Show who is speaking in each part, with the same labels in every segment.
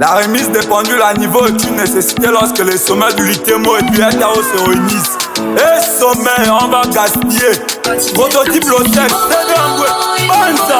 Speaker 1: La remise des pendules à niveau est une nécessité lorsque les sommets du Litemo et du Etao se réunissent. Et sommet, on va gaspiller. Prototype Lotex, c'est bien joué. Banza.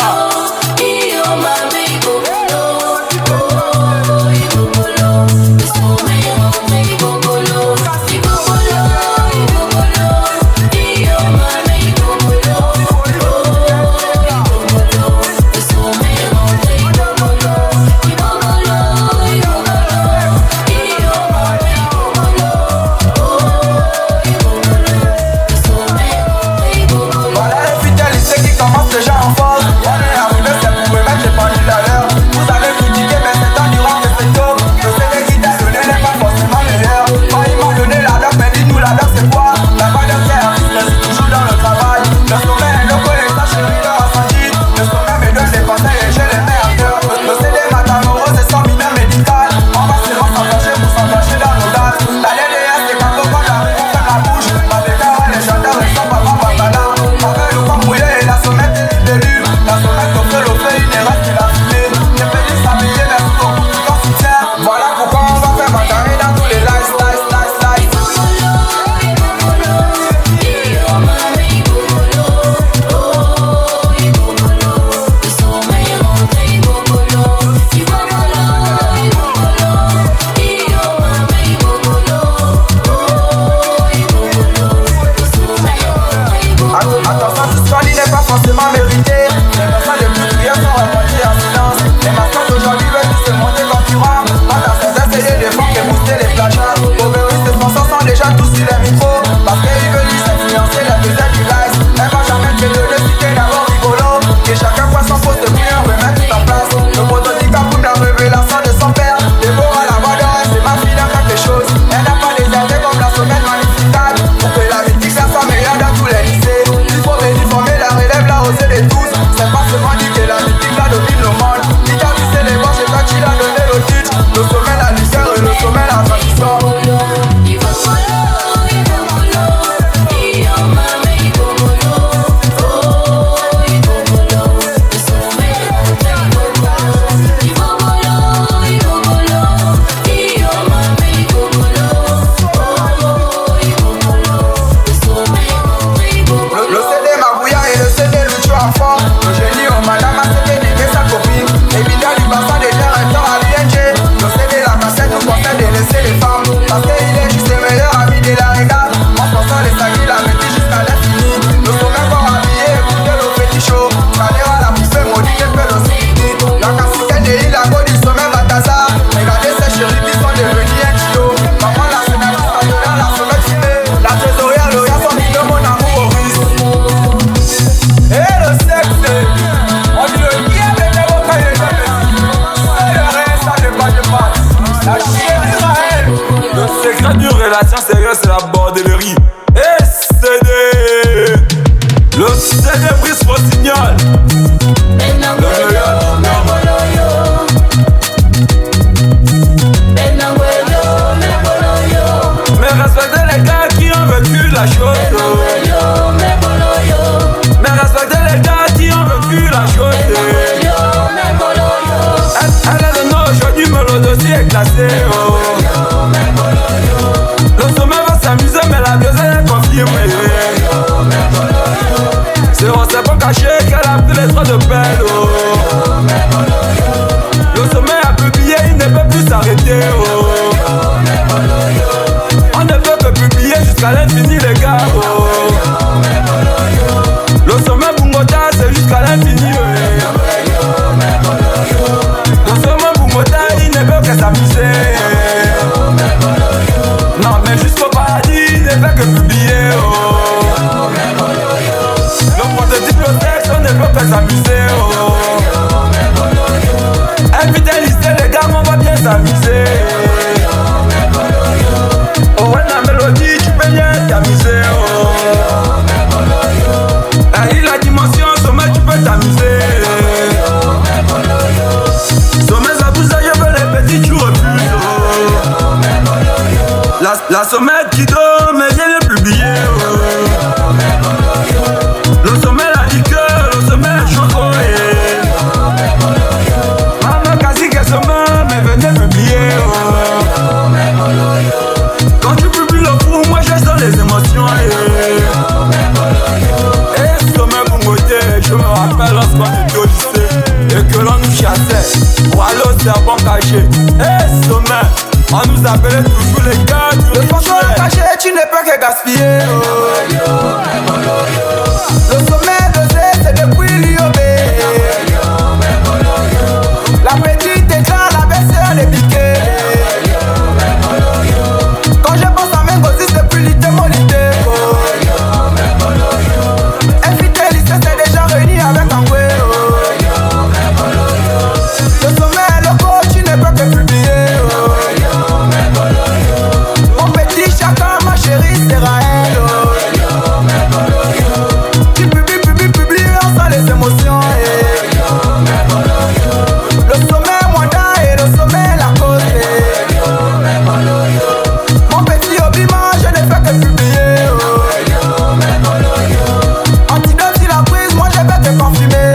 Speaker 1: C'est la bordellerie. Et CD. Le CD brise mon signal. Mais respectez les gars qui ont vécu la chose. Mais respectez les gars qui ont vécu la chose. Elle est de nous aujourd'hui, mais le dossier est classé. Le sommet va s'amuser, mais la deuxième est confirmée. C'est pas caché qu'elle a pris les droits de pelle. Le sommet a publié, il ne peut plus s'arrêter. On ne peut que publier jusqu'à l'infini, les gars. Le sommet Bungota, c'est jusqu'à l'infini. Le sommet Bungota, il ne peut que s'amuser. Non, mais jusqu'au paradis, il ne fait que publier. Le prototype Lotex, on ne peut que s'amuser. Invitez lycée, les gars, on va bien s'amuser. Oh, ouais, la mélodie, tu peux bien t'amuser. La dimension, sommet, tu peux t'amuser. Sommet, ça vous a, je veux les petits, tu refuses. La sommet qui dort, mais viens le publier. Le sommet, la liqueur, le sommet, chocolat. Maman, quasi que sommet, mais venez publier. Allô, serpent caché. Eh, sommet, on nous appelait toujours les gars du
Speaker 2: Le contrôle caché, tu ne peux que gaspiller. Le sommet dosé, c'est depuis l'IOB. La petite écran, la belle-sœur, les piquets. Quand je pense à mes gosses, c'est plus littéralement littéralement. Invité lycée, c'est déjà réuni avec un ouais. Le sommet est loco, tu ne peux que publier. Mon petit chacun, ma chérie, c'est Raël. Tu publies, on sent les émotions. Le sommet, Mwanda, et le sommet, la cause. Mon petit Obima, je ne fais que publier. Antidote sur la prise, moi je vais te confumer.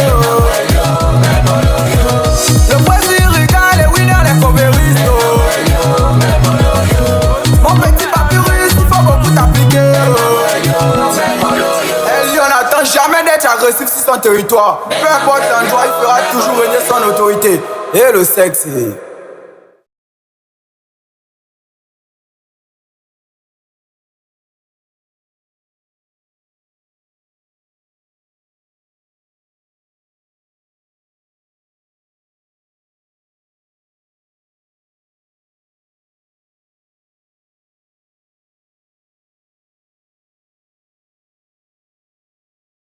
Speaker 2: Le Brésil regarde les winners, les coveristes. Mon petit papyrus, il faut beaucoup t'appliquer. Ellie, on n'attend jamais d'être agressif sur son territoire. Peu importe l'endroit, il fera toujours régner son autorité. Et le sexe.